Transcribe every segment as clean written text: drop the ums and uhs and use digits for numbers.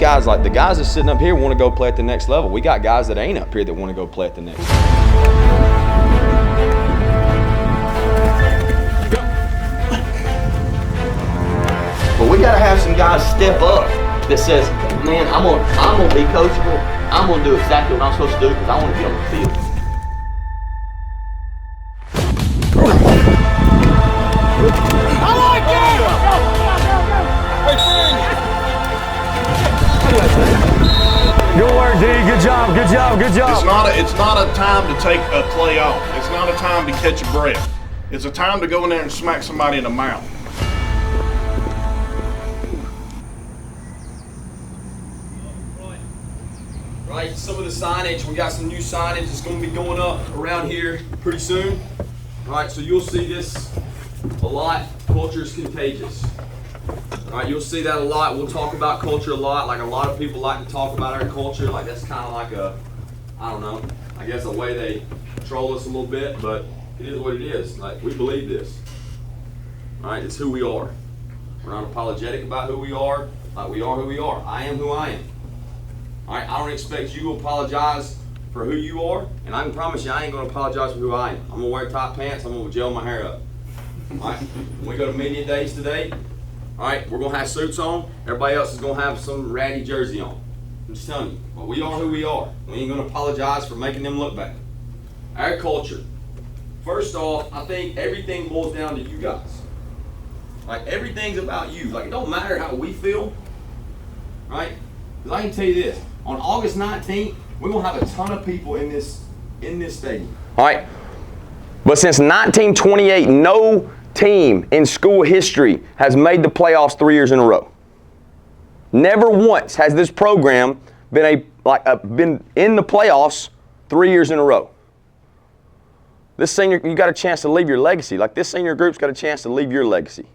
guys, like the guys that's sitting up here want to go play at the next level. We got guys that ain't up here that want to go play at the next level. But we gotta have some guys step up that says, man, I'm gonna be coachable. I'm gonna do exactly what I'm supposed to do because I want to be on the field. I like it! Good work, D. Good job, good job, good job. It's not a time to take a play off. It's not a time to catch a breath. It's a time to go in there and smack somebody in the mouth. Right, some of the signage, we got some new signage that's going to be going up around here pretty soon. All right, so you'll see this a lot. Culture is contagious. All right, you'll see that a lot. We'll talk about culture a lot. Like a lot of people like to talk about our culture. Like that's kind of like a, I don't know, I guess a way they control us a little bit, but it is what it is. Like we believe this. All right, it's who we are. We're not apologetic about who we are. Like we are who we are. I am who I am. All right, I don't expect you to apologize for who you are, and I can promise you I ain't gonna apologize for who I am. I'm gonna wear tight pants, I'm gonna gel my hair up. All right, when we go to media days today, all right, we're gonna have suits on. Everybody else is gonna have some ratty jersey on. I'm just telling you, but we are who we are. We ain't gonna apologize for making them look bad. Our culture. First off, I think everything boils down to you guys. Like everything's about you. Like it don't matter how we feel, right? Because I can tell you this. On August 19th, we're going to have a ton of people in this stadium. All right. But since 1928, no team in school history has made the playoffs 3 years in a row. Never once has this program been in the playoffs 3 years in a row. This senior, you got a chance to leave your legacy. Like this senior group's got a chance to leave your legacy.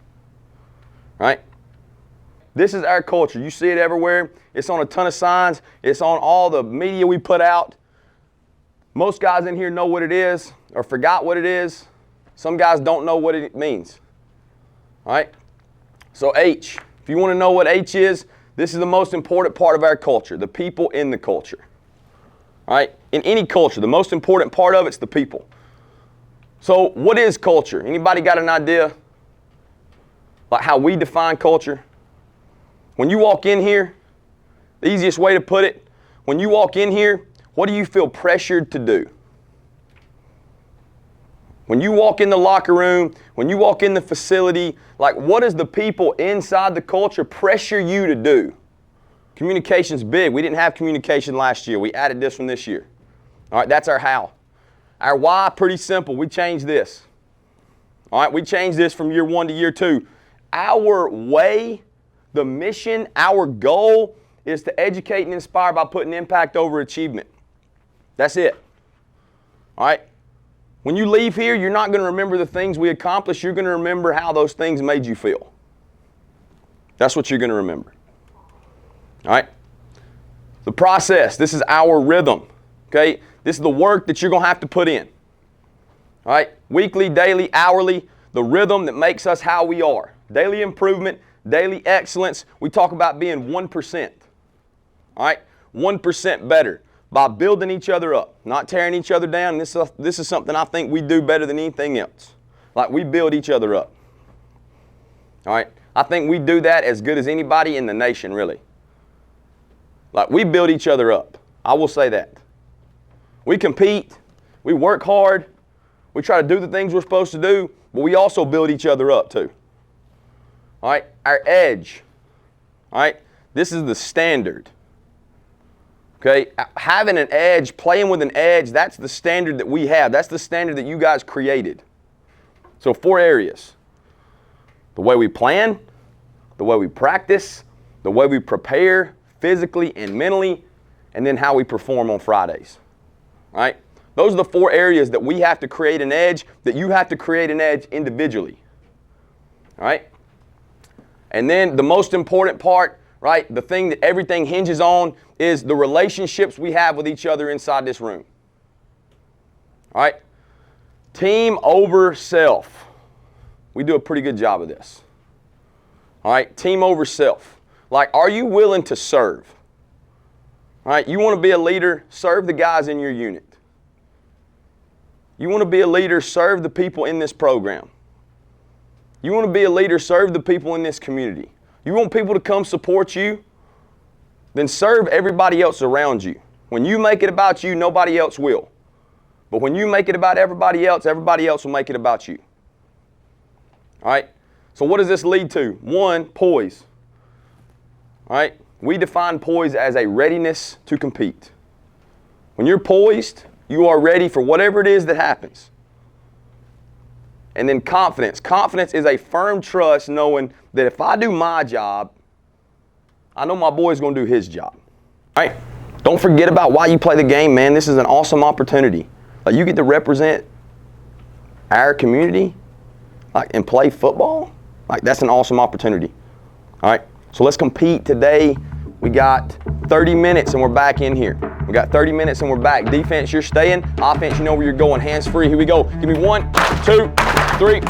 Right? This is our culture. You see it everywhere. It's on a ton of signs. It's on all the media we put out. Most guys in here know what it is or forgot what it is. Some guys don't know what it means. All right? So H, if you want to know what H is, this is the most important part of our culture, the people in the culture. All right? In any culture, the most important part of it's the people. So what is culture? Anybody got an idea? Like how we define culture? When you walk in here, the easiest way to put it, when you walk in here, what do you feel pressured to do? When you walk in the locker room, when you walk in the facility, like what does the people inside the culture pressure you to do? Communication's big. We didn't have communication last year. We added this one this year. All right, that's our how. Our why, pretty simple. We changed this. All right, we changed this from year 1 to year 2. Our way, the mission, our goal is to educate and inspire by putting impact over achievement. That's it. All right? When you leave here, you're not going to remember the things we accomplished. You're going to remember how those things made you feel. That's what you're going to remember. All right? The process, this is our rhythm. Okay? This is the work that you're going to have to put in. All right? Weekly, daily, hourly, the rhythm that makes us how we are. Daily improvement, daily excellence. We talk about being 1%. All right? 1% better by building each other up, not tearing each other down. This is something I think we do better than anything else. Like we build each other up. All right? I think we do that as good as anybody in the nation, really. Like we build each other up. I will say that. We compete. We work hard. We try to do the things we're supposed to do, but we also build each other up too. All right? Our edge. All right? This is the standard. Okay? Having an edge, playing with an edge, that's the standard that we have. That's the standard that you guys created. So 4 areas. The way we plan, the way we practice, the way we prepare physically and mentally, and then how we perform on Fridays. All right? Those are the 4 areas that we have to create an edge, that you have to create an edge individually. All right? And then the most important part, right, the thing that everything hinges on is the relationships we have with each other inside this room. All right? Team over self. We do a pretty good job of this. All right? Team over self. Like, are you willing to serve? All right, you want to be a leader, serve the guys in your unit. You want to be a leader, serve the people in this program. You want to be a leader, serve the people in this community. You want people to come support you, then serve everybody else around you. When you make it about you, nobody else will. But when you make it about everybody else will make it about you. All right? So what does this lead to? One, poise. All right? We define poise as a readiness to compete. When you're poised, you are ready for whatever it is that happens. And then confidence. Confidence is a firm trust knowing that if I do my job, I know my boy's going to do his job. All right? Don't forget about why you play the game, man. This is an awesome opportunity. Like, you get to represent our community, like, and play football. Like, that's an awesome opportunity. All right? So let's compete today. We got 30 minutes and we're back in here. We got 30 minutes and we're back. Defense, you're staying. Offense, you know where you're going. Hands free. Here we go. Give me 1, 2, 3.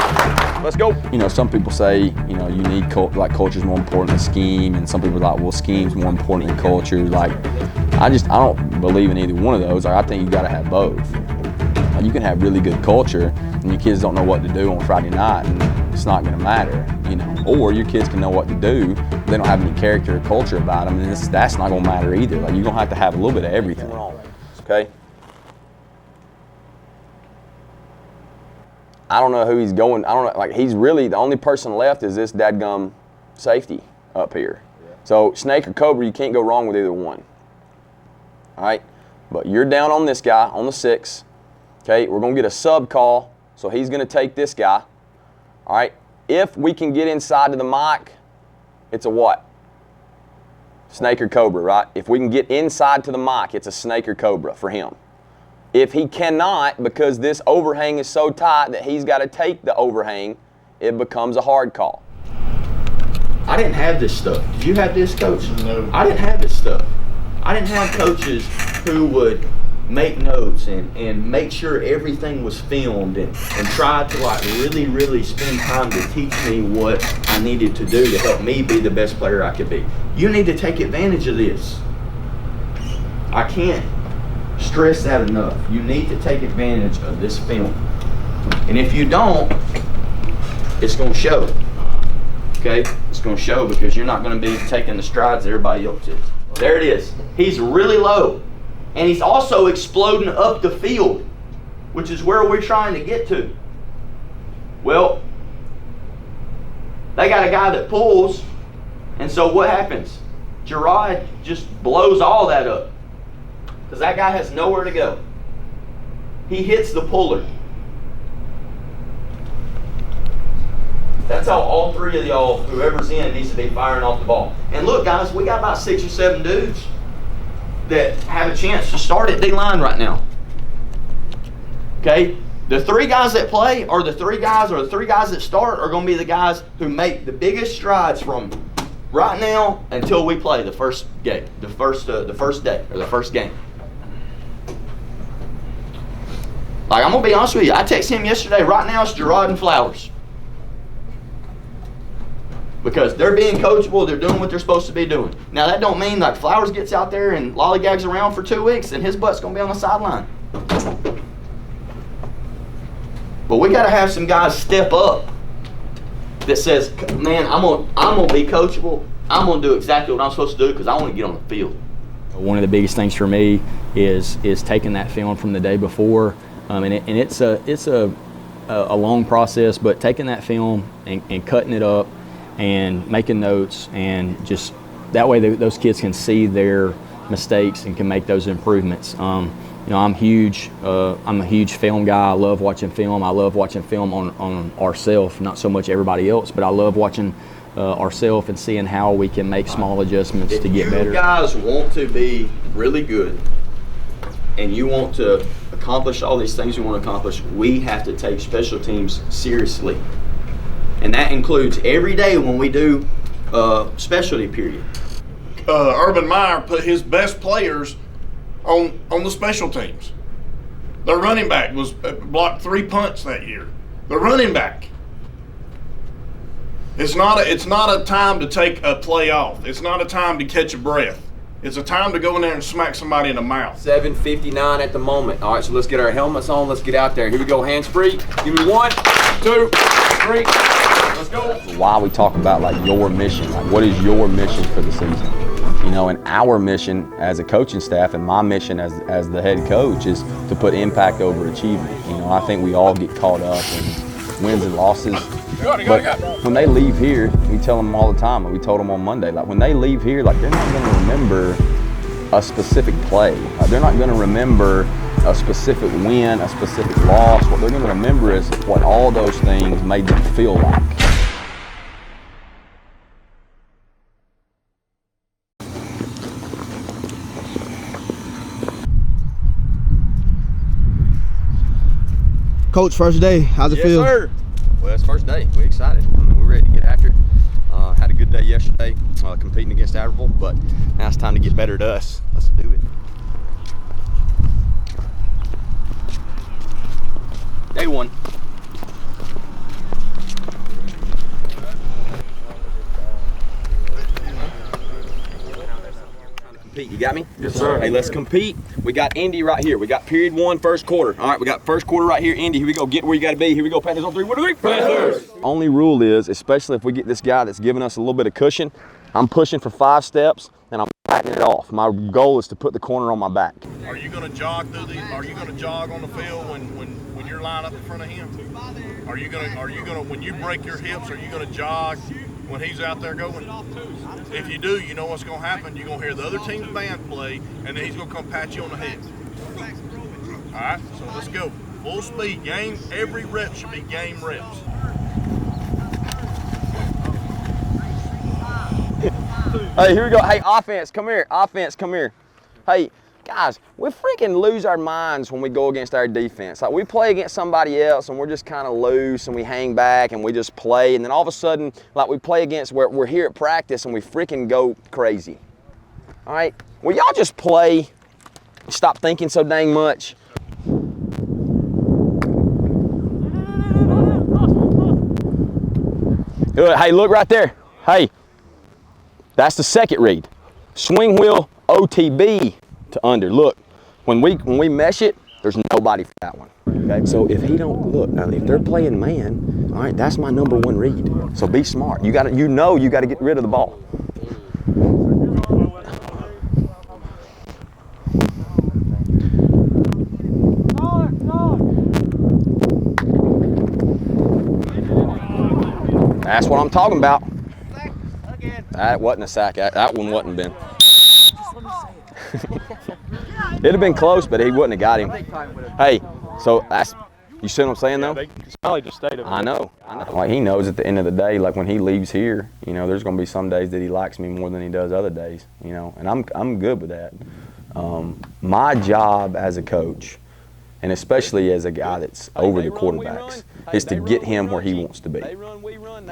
Let's go. You know, some people say, you know, you need culture's more important than scheme, and some people are like, well, scheme's more important than culture. Like, I don't believe in either one of those. Like, I think you got to have both. Like, you can have really good culture, and your kids don't know what to do on Friday night, and it's not going to matter, you know. Or your kids can know what to do, but they don't have any character or culture about them, and that's not going to matter either. Like, you're going to have a little bit of everything. Okay. I don't know who he's going. I don't know. Like, he's really the only person left is this dadgum safety up here. Yeah. So snake or cobra, you can't go wrong with either one. All right. But you're down on this guy on the 6. Okay. We're gonna get a sub call, so he's gonna take this guy. All right. If we can get inside to the mic, it's a what? Snake or cobra, right? If we can get inside to the mic, it's a snake or cobra for him. If he cannot, because this overhang is so tight that he's got to take the overhang, it becomes a hard call. I didn't have this stuff. Did you have this, Coach? No. I didn't have this stuff. I didn't have coaches who would make notes and make sure everything was filmed and try to, like, really, really spend time to teach me what I needed to do to help me be the best player I could be. You need to take advantage of this. I can't stress that enough. You need to take advantage of this film. And if you don't, it's going to show. Okay? It's going to show because you're not going to be taking the strides that everybody else is. There it is. He's really low. And he's also exploding up the field, which is where we're trying to get to. Well, they got a guy that pulls, and so what happens? Gerard just blows all that up. Because that guy has nowhere to go. He hits the puller. That's how all three of y'all, whoever's in, needs to be firing off the ball. And look, guys, we got about 6 or 7 dudes that have a chance to start at D-line right now. Okay? The 3 guys that play or the 3 guys that start are going to be the guys who make the biggest strides from right now until we play the first game, the first day or the first game. Like, I'm going to be honest with you. I texted him yesterday. Right now, it's Gerard and Flowers. Because they're being coachable. They're doing what they're supposed to be doing. Now, that don't mean, like, Flowers gets out there and lollygags around for 2 weeks and his butt's going to be on the sideline. But we got to have some guys step up that says, man, I'm gonna be coachable. I'm going to do exactly what I'm supposed to do because I want to get on the field. One of the biggest things for me is taking that film from the day before. And it's a long process, but taking that film and cutting it up and making notes, and just that way those kids can see their mistakes and can make those improvements. You know, I'm a huge film guy. I love watching film. I love watching film on ourselves, not so much everybody else, but I love watching ourselves and seeing how we can make small adjustments to get better. If you guys want to be really good and you want to accomplish all these things you want to accomplish, we have to take special teams seriously. And that includes every day when we do specialty period. Urban Meyer put his best players on the special teams. Their running back was blocked 3 punts that year. The running back. It's not a time to take a play off. It's not a time to catch a breath. It's a time to go in there and smack somebody in the mouth. 7:59 at the moment. All right, so let's get our helmets on. Let's get out there. Here we go, hands free. Give me 1, 2, 3. Let's go. Why we talk about like your mission, like what is your mission for the season? You know, and our mission as a coaching staff and my mission as the head coach is to put impact over achievement. You know, I think we all get caught up in wins and losses. But when they leave here, we tell them all the time, and we told them on Monday, like when they leave here, like they're not going to remember a specific play. Like, they're not going to remember a specific win, a specific loss. What they're going to remember is what all those things made them feel like. Coach, first day, how's it feel? Yes, sir. Well, it's first day. We're excited. I mean, we're ready to get after it. Had a good day yesterday competing against Adderville, but now it's time to get better to us. Let's do it. Day one. Compete. You got me? Yes, sir. Hey, let's compete. We got Indy right here. We got period 1, first quarter. All right, we got first quarter right here. Indy, here we go. Get where you got to be. Here we go. Panthers on 3. 1, 2, 3. Panthers. Only rule is, especially if we get this guy that's giving us a little bit of cushion, I'm pushing for 5 steps and I'm backing it off. My goal is to put the corner on my back. Are you going to jog through these? Are you going to jog on the field when you're lined up in front of him? Are you going to when you break your hips? Are you going to jog when he's out there going? If you do, you know what's going to happen. You're going to hear the other team's band play, and then he's going to come pat you on the head. All right, so let's go. Full speed. Game. Every rep should be game reps. Hey, here we go. Hey, offense, come here. Offense, come here. Hey, guys, we freaking lose our minds when we go against our defense. Like, we play against somebody else and we're just kind of loose and we hang back and we just play. And then all of a sudden, like, we play against where we're here at practice and we freaking go crazy. All right? Will y'all just play? Stop thinking so dang much. Good. Hey, look right there. Hey. That's the second read. Swing wheel, OTB to under. Look, when we mesh it, there's nobody for that one. Okay, so if he don't look, now if they're playing man, all right, that's my number 1 read. So be smart. You got to get rid of the ball. That's what I'm talking about. That wasn't a sack. That one wasn't been. It'd have been close, but he wouldn't have got him. Hey, so that's, you see what I'm saying though? Probably just stayed over there. I know. Like, he knows at the end of the day, like when he leaves here, you know, there's going to be some days that he likes me more than he does other days, you know, and I'm good with that. My job as a coach, and especially as a guy that's over the quarterbacks, is to get him where he wants to be.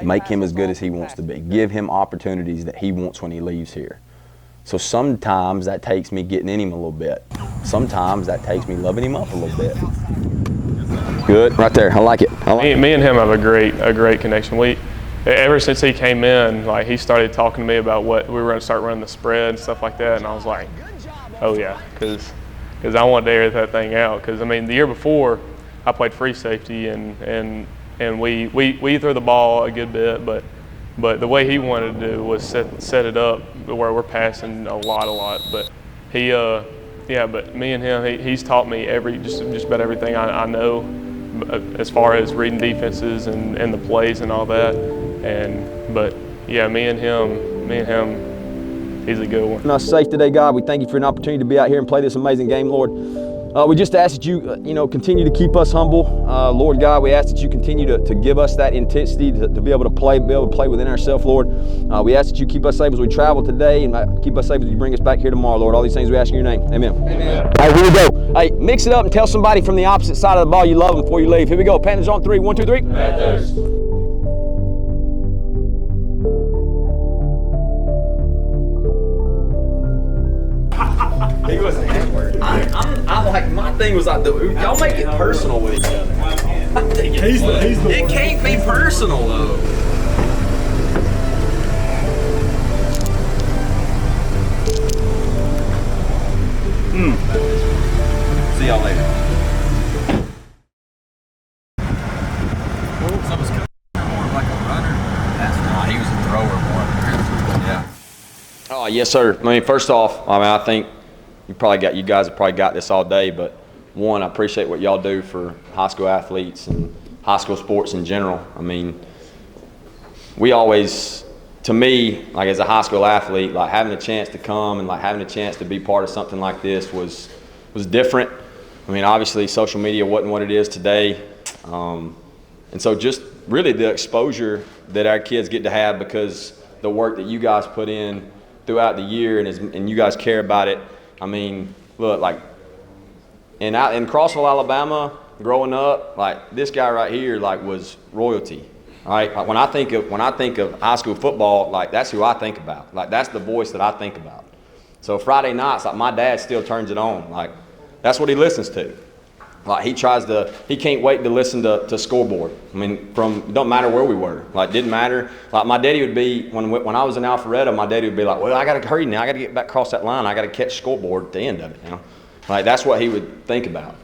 Make him as good as he wants to be. Give him opportunities that he wants when he leaves here. So sometimes that takes me getting in him a little bit. Sometimes that takes me loving him up a little bit. Good, right there. I like it. Me and him have a great connection. Ever since he came in, like, he started talking to me about what we were going to start running the spread and stuff like that, and I was like, oh yeah, because I wanted to air that thing out. Because I mean, the year before, I played free safety and we threw the ball a good bit, but the way he wanted to do was set it up where we're passing a lot. But but me and him, he's taught me just about everything I know as far as reading defenses and the plays and all that. But yeah, me and him, he's a good one. Keeping us safe today, God. We thank you for an opportunity to be out here and play this amazing game, Lord. We just ask that you, continue to keep us humble. Lord God, we ask that you continue to give us that intensity to be able to play within ourselves, Lord. We ask that you keep us safe as we travel today and keep us safe as you bring us back here tomorrow, Lord. All these things we ask in your name. Amen. Amen. All right, here we go. Hey, mix it up and tell somebody from the opposite side of the ball you love them before you leave. Here we go. Panthers on 3. 1, 2, 3. Panthers. He was an N-word. I'm like, my thing was like, y'all make it personal with each other. It can't be personal though. Yes, sir. I mean, first off, I think you guys have probably got this all day, but one, I appreciate what y'all do for high school athletes and high school sports in general. I mean, we always, to me, like as a high school athlete, like having a chance to come and like having a chance to be part of something like this was different. I mean, obviously social media wasn't what it is today. And so just really the exposure that our kids get to have because the work that you guys put in throughout the year and you guys care about it. I mean, look, like in Crossville, Alabama, growing up, like this guy right here, like was royalty. All right, like when I think of high school football, like that's who I think about. Like that's the voice that I think about. So Friday nights, like my dad still turns it on. Like that's what he listens to. Like he can't wait to listen to scoreboard. I mean, it don't matter where we were. Like didn't matter. Like my daddy would be when I was in Alpharetta, my daddy would be like, well, I gotta hurry now. I gotta get back across that line. I gotta catch scoreboard at the end of it. You know, like that's what he would think about.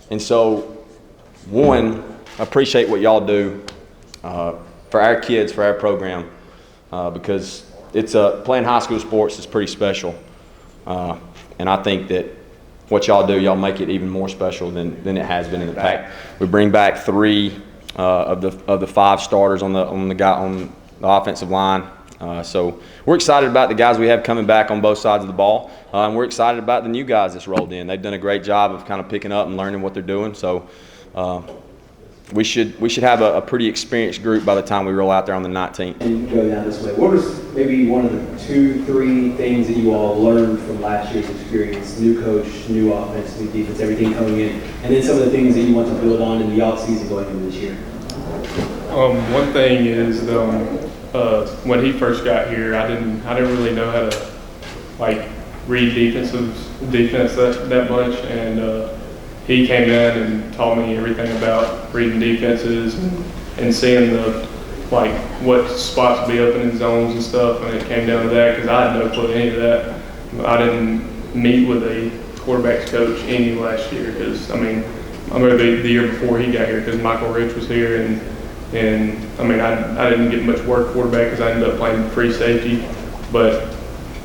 And so, one, I appreciate what y'all do. For our kids, for our program, because it's playing high school sports is pretty special, and I think that what y'all do, y'all make it even more special than it has been in the past. We bring back 3 of the 5 starters on the offensive line, so we're excited about the guys we have coming back on both sides of the ball, and we're excited about the new guys that's rolled in. They've done a great job of kind of picking up and learning what they're doing. So. We should have a pretty experienced group by the time we roll out there on the 19th. And go down this way. What was maybe one of the 2, 3 things that you all learned from last year's experience? New coach, new offense, new defense, everything coming in, and then some of the things that you want to build on in the offseason going into this year. One thing is when he first got here, I didn't really know how to like read defense that much, and he came in and taught me everything about reading defenses and seeing what spots to be open in zones and stuff. And it came down to that because I had no clue any of that. I didn't meet with a quarterbacks coach any last year because I remember the year before he got here because Michael Rich was here and I mean I didn't get much work quarterback because I ended up playing free safety, but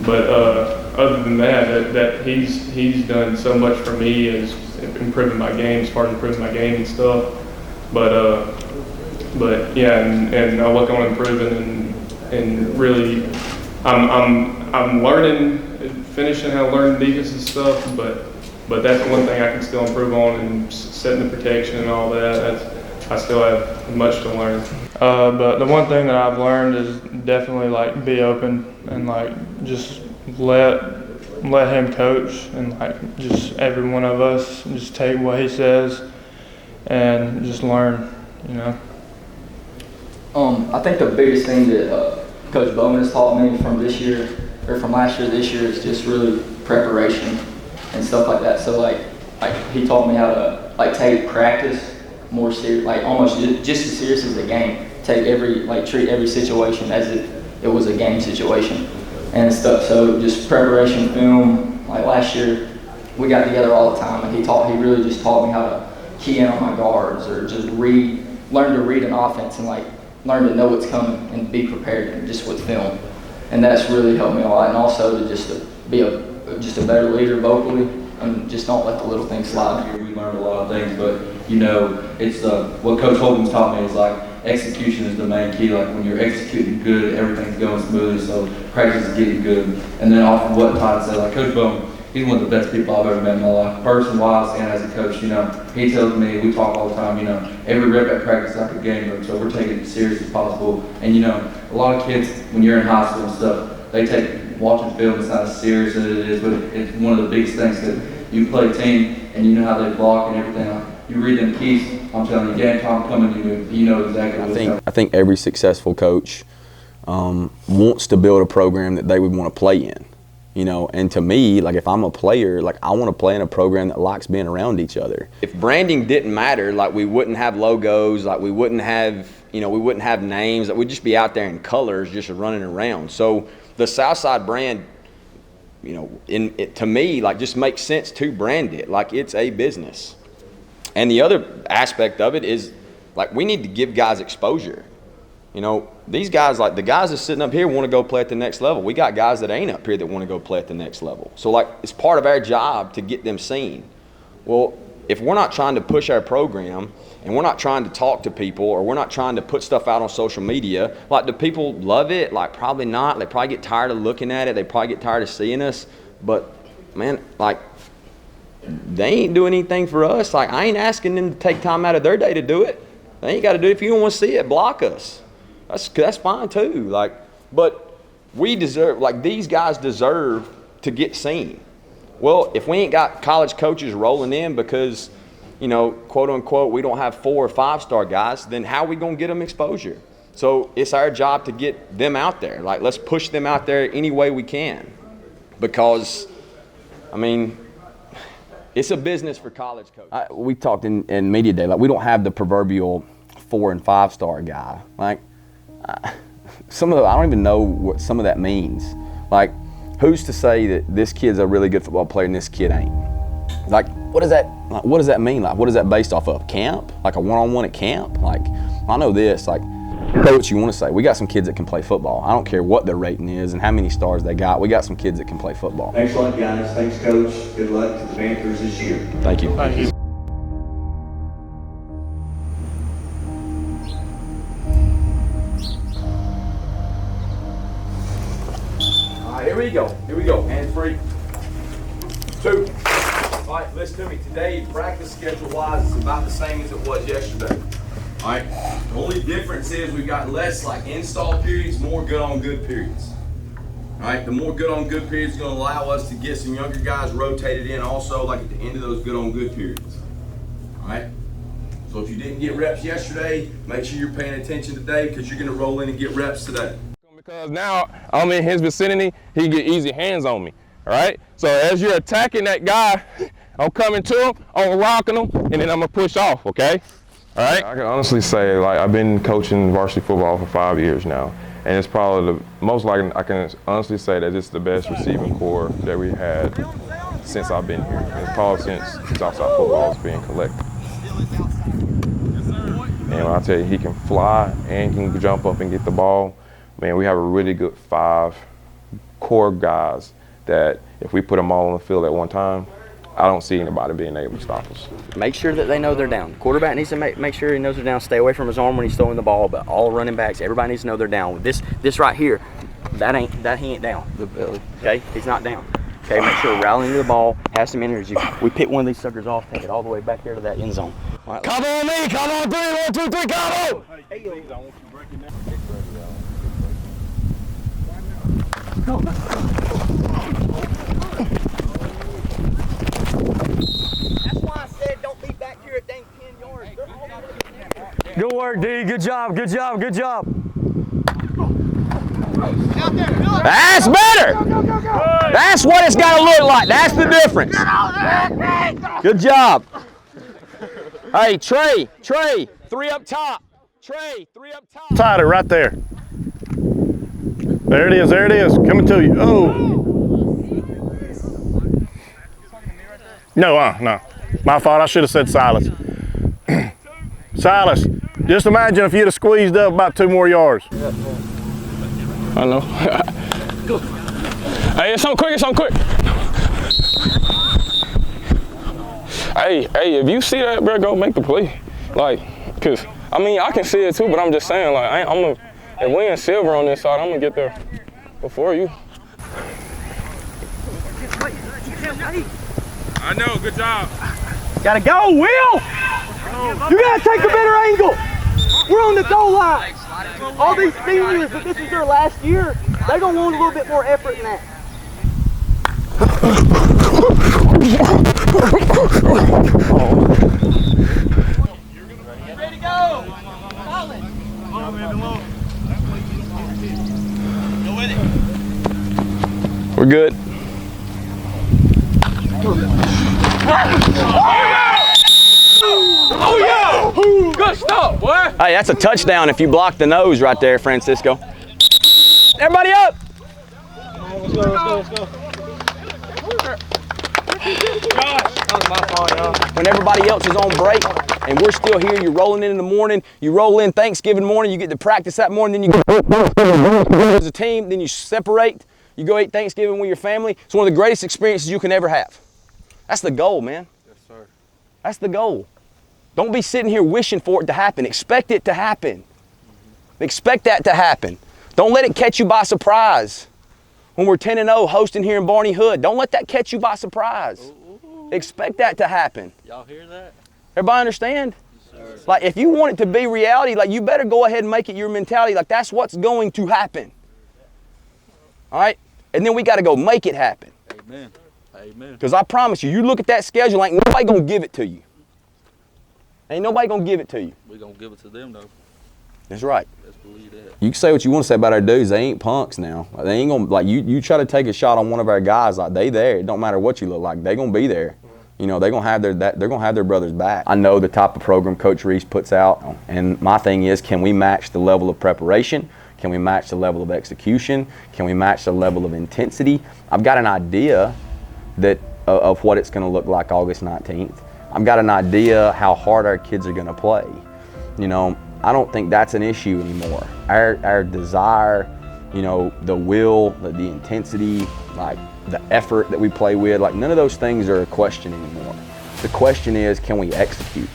other than that he's done so much for me as improving my game, as far as improving my game and stuff. But yeah, and I work on improving and really, I'm learning, finishing how to learn defense and stuff. But that's one thing I can still improve on and setting the protection and all that. I still have much to learn. But the one thing that I've learned is definitely like be open and like just let him coach and like just every one of us just take what he says and just learn, you know. I think the biggest thing that Coach Bowman has taught me from last year to this year is just really preparation and stuff like that. So like he taught me how to like take practice more serious, like almost just as serious as the game. Treat every situation as if it was a game situation and stuff. So just preparation film. Like last year, we got together all the time, and he really just taught me how to key in on my guards or just learn to read an offense and like learn to know what's coming and be prepared just with film. And that's really helped me a lot. And also to be a better leader vocally and just don't let the little things slide. We learned a lot of things, but you know, it's what Coach Holden's taught me is like execution is the main key. Like when you're executing good, everything's going smoothly. So practice is getting good. And then off of what Todd said, like Coach Bowman, he's one of the best people I've ever met in my life, person-wise and as a coach. You know, he tells me, we talk all the time. You know, every rep at practice is like a game book, so we're taking it as serious as possible. And you know, a lot of kids when you're in high school and stuff, they take watching film. It's not as serious as it is, but it's one of the biggest things because you play team and you know how they block and everything. Like, you read them keys. I'm telling you, game time coming, you know exactly what's coming. I think every successful coach wants to build a program that they would want to play in, you know. And to me, like if I'm a player, like I want to play in a program that likes being around each other. If branding didn't matter, like we wouldn't have logos, like we wouldn't have names, that we'd just be out there in colors, just running around. So the Southside brand, you know, to me, like just makes sense to brand it like it's a business. And the other aspect of it is, like, we need to give guys exposure. You know, these guys, like the guys that's sitting up here want to go play at the next level. We got guys that ain't up here that want to go play at the next level. So like, it's part of our job to get them seen. Well, if we're not trying to push our program and we're not trying to talk to people or we're not trying to put stuff out on social media, like, do people love it? Like, probably not. They probably get tired of looking at it. They probably get tired of seeing us. But man, like, they ain't doing anything for us. Like, I ain't asking them to take time out of their day to do it. They ain't got to do it. If you don't want to see it, block us. That's fine too. Like, but we deserve, like, these guys deserve to get seen. Well, if we ain't got college coaches rolling in because, you know, quote unquote, we don't have 4 or 5 star guys, then how are we going to get them exposure? So it's our job to get them out there. Like, let's push them out there any way we can. Because, I mean, it's a business for college coaches. We talked in media day, like, we don't have the proverbial 4 and 5 star guy. Like, I don't even know what some of that means. Like, who's to say that this kid's a really good football player and this kid ain't? Like, what does that mean? Like, what is that based off of? Camp? Like a one-on-one at camp? Like, I know this, like, say what you want to say. We got some kids that can play football. I don't care what their rating is and how many stars they got. We got some kids that can play football. Thanks a lot, guys. Thanks, Coach. Good luck to the Panthers this year. Thank you. Thank you. All right, here we go. Here we go. Hands free. 2. All right, listen to me. Today, practice schedule-wise, it's about the same as it was yesterday. All right. The only difference is we've got less like install periods, more good-on-good periods. All right. The more good-on-good periods is going to allow us to get some younger guys rotated in also, like at the end of those good-on-good periods. All right. So if you didn't get reps yesterday, make sure you're paying attention today because you're going to roll in and get reps today. Because now I'm in his vicinity, he can get easy hands on me. All right. So as you're attacking that guy, I'm coming to him, I'm rocking him, and then I'm gonna push off. Okay. All right. I can honestly say, like, I've been coaching varsity football for 5 years now, and it's probably the most likely, I can honestly say that it's the best receiving core that we had since I've been here. And it's probably since Southside football is being collected. And when I tell you, he can fly and can jump up and get the ball. Man, we have a really good 5 core guys that if we put them all on the field at one time, I don't see anybody being able to stop us. Make sure that they know they're down. Quarterback needs to make sure he knows they're down. Stay away from his arm when he's throwing the ball, but all running backs, everybody needs to know they're down. This right here, he ain't down. Okay, he's not down. Okay, make sure we're rallying to the ball, have some energy. We pick one of these suckers off, take it all the way back there to that end zone. All right, Come on me, come on 3, 1, 2, 3, come on! Hey, please, I want you to break it down. That's why I said don't be back here at dang 10 yards. Good work, D. Good job, good job, good job. That's better. That's what it's got to look like. That's the difference. Good job. Hey, Trey, 3 up top. Trey, 3 up top. Tied it right there. There it is, coming to you. Oh. No, my fault, I should have said Silas. Silas, just imagine if you'd have squeezed up about 2 more yards. I know. Hey, it's something quick. Hey, if you see that, bro, go make the play. Like, cause, I mean, I can see it too, but I'm just saying, like, if we in silver on this side, I'm gonna get there before you. I know, good job. Gotta go, Will! You gotta take a better angle! We're on the goal line! All these seniors, if this is their last year, they're gonna want a little bit more effort than that. Ready to go! Solid! Go with it! We're good. Oh yeah! Good stuff, boy! Hey, that's a touchdown if you block the nose right there, Francisco. Everybody up! Let's go. That was my fault, y'all. When everybody else is on break, and we're still here. You're rolling in the morning. You roll in Thanksgiving morning. You get to practice that morning. Then you go as a team. Then you separate. You go eat Thanksgiving with your family. It's one of the greatest experiences you can ever have. That's the goal, man. Yes, sir. That's the goal. Don't be sitting here wishing for it to happen. Expect it to happen. Expect that to happen. Don't let it catch you by surprise. When we're 10-0 hosting here in Barney Hood, don't let that catch you by surprise. Expect that to happen. Y'all hear that? Everybody understand? Yes, sir. Like, if you want it to be reality, like, you better go ahead and make it your mentality. Like, that's what's going to happen. All right? And then we got to go make it happen. Amen. Amen. Because I promise you, you look at that schedule, ain't nobody going to give it to you. Ain't nobody going to give it to you. We're going to give it to them, though. That's right. Let's believe that. You can say what you want to say about our dudes. They ain't punks now. Like, they ain't going to, like, you try to take a shot on one of our guys, like, they there. It don't matter what you look like. They going to be there. You know, they're going to have their brother's back. I know the type of program Coach Reese puts out, and my thing is, can we match the level of preparation? Can we match the level of execution? Can we match the level of intensity? I've got an idea of what it's going to look like August 19th. I've got an idea how hard our kids are going to play. You know, I don't think that's an issue anymore. Our desire, you know, the will, the intensity, like the effort that we play with, like none of those things are a question anymore. The question is, can we execute?